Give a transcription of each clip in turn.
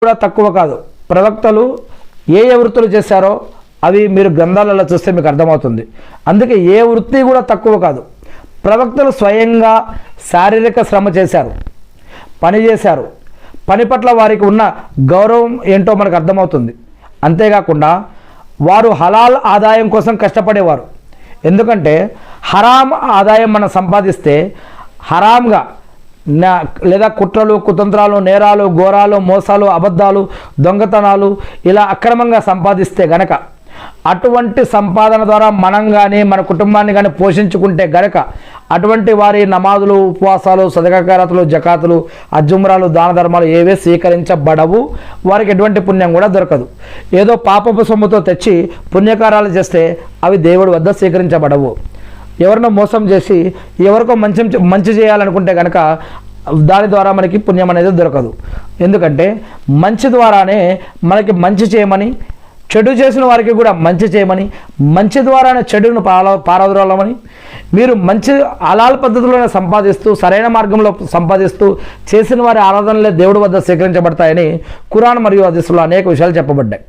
కూడా తక్కువ కాదు. ప్రవక్తలు ఏ వృత్తులు చేశారో అవి మీరు గ్రంథాలలో చూస్తే మీకు అర్థమవుతుంది. అందుకే ఏ వృత్తి కూడా తక్కువ కాదు. ప్రవక్తలు స్వయంగా శారీరక శ్రమ చేశారు, పని చేశారు. పని పట్ల వారికి ఉన్న గౌరవం ఏంటో మనకు అర్థమవుతుంది. అంతేకాకుండా వారు హలాల్ ఆదాయం కోసం కష్టపడేవారు. ఎందుకంటే హరాం ఆదాయం మనం సంపాదిస్తే హరాంగా లేదా కుట్రలు, కుతంత్రాలు, నేరాలు, ఘోరాలు, మోసాలు, అబద్ధాలు, దొంగతనాలు ఇలా అక్రమంగా సంపాదిస్తే గనక, అటువంటి సంపాదన ద్వారా మనం కానీ మన కుటుంబాన్ని కానీ పోషించుకుంటే గనక అటువంటి వారి నమాజులు, ఉపవాసాలు, సదకారాతులు, జకాతులు, అజ్జుమ్రాలు, దాన ధర్మాలు ఏవే స్వీకరించబడవు. వారికి ఎటువంటి పుణ్యం కూడా దొరకదు. ఏదో పాపపు సొమ్ముతో తెచ్చి పుణ్యకారాలు చేస్తే అవి దేవుడి వద్ద స్వీకరించబడవు. ఎవరినో మోసం చేసి ఎవరికో మంచి చేయాలనుకుంటే కనుక దాని ద్వారా మనకి పుణ్యం అనేది దొరకదు. ఎందుకంటే మంచి ద్వారానే మనకి మంచి చేయమని, చెడు చేసిన వారికి కూడా మంచి చేయమని, మంచి ద్వారానే చెడును పారద్రోలమని, మీరు మంచి హలాల్ పద్ధతిలోనే సంపాదిస్తూ సరైన మార్గంలో సంపాదిస్తూ చేసిన వారి ఆరాధనలే దేవుడి వద్ద స్వీకరించబడతాయని ఖురాన్ మరియు హదీసులో అనేక విషయాలు చెప్పబడ్డాయి.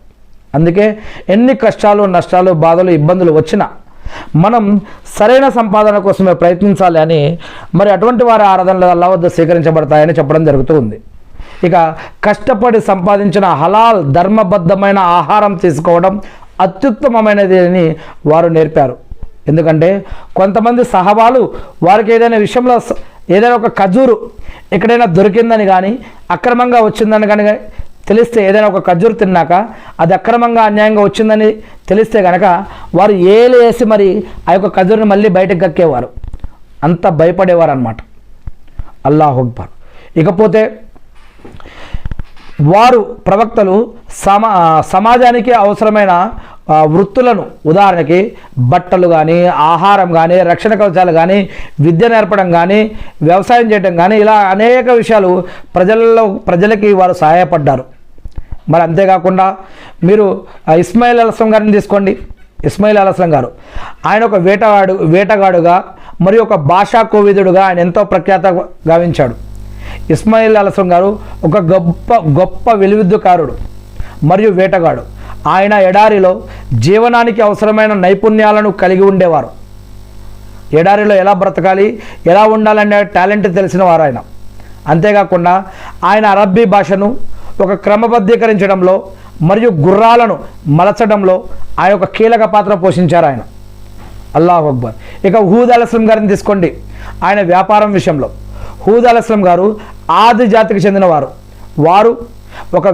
అందుకే ఎన్ని కష్టాలు, నష్టాలు, బాధలు, ఇబ్బందులు వచ్చినా మనం సరైన సంపాదన కోసమే ప్రయత్నించాలి అని, మరి అటువంటి వారి ఆరాధనలు అల్లాహ్ వద్ద స్వీకరించబడతాయని చెప్పడం జరుగుతూ ఉంది. ఇక కష్టపడి సంపాదించిన హలాల్ ధర్మబద్ధమైన ఆహారం తీసుకోవడం అత్యుత్తమమైనది అని వారు నేర్పారు. ఎందుకంటే కొంతమంది సహబాలు వారికి ఏదైనా విషయంలో ఏదైనా ఒక ఖజూరు ఎక్కడైనా దొరికిందని కానీ అక్రమంగా వచ్చిందని కానీ తెలిస్తే, ఏదైనా ఒక ఖజూరు తిన్నాక అది అక్రమంగా అన్యాయంగా వచ్చిందని తెలిస్తే కనుక వారు ఏలు వేసి మరి ఆ యొక్క ఖజూరుని మళ్ళీ బయటకు కక్కేవారు. అంత భయపడేవారు అన్నమాట. అల్లాహు అక్బర్. ఇకపోతే వారు ప్రవక్తలు సమాజానికి అవసరమైన వృత్తులను, ఉదాహరణకి బట్టలు కానీ, ఆహారం కానీ, రక్షణ కవచాలు కానీ, విద్య నేర్పడం కానీ, వ్యవసాయం చేయడం కానీ, ఇలా అనేక విషయాలు ప్రజలకి వారు సహాయపడ్డారు. మరి అంతేకాకుండా మీరు ఇస్మాయిల్ అలస్లం గారిని తీసుకోండి. ఇస్మాయిల్ అలస్లం గారు ఆయన ఒక వేటగాడుగా మరియు ఒక భాషా కోవిదుడుగా ఆయన ఎంతో ప్రఖ్యాత గావించాడు. ఇస్మాయిల్ అలస్లం గారు ఒక గొప్ప వెలువిద్దుకారుడు మరియు వేటగాడు. ఆయన ఎడారిలో జీవనానికి అవసరమైన నైపుణ్యాలను కలిగి ఉండేవారు. ఎడారిలో ఎలా బ్రతకాలి, ఎలా ఉండాలనే టాలెంట్ తెలిసిన వారు ఆయన. అంతేకాకుండా ఆయన అరబ్బీ భాషను ఒక క్రమబద్ధీకరించడంలో మరియు గుర్రాలను మలచడంలో ఆయన ఒక కీలక పాత్ర పోషించారు ఆయన. అల్లాహు అక్బర్. ఇక హూద్ అలస్లం గారిని తీసుకోండి. ఆయన వ్యాపారం విషయంలో హూద్ అలస్లం గారు ఆది జాతికి చెందినవారు. వారు ఒక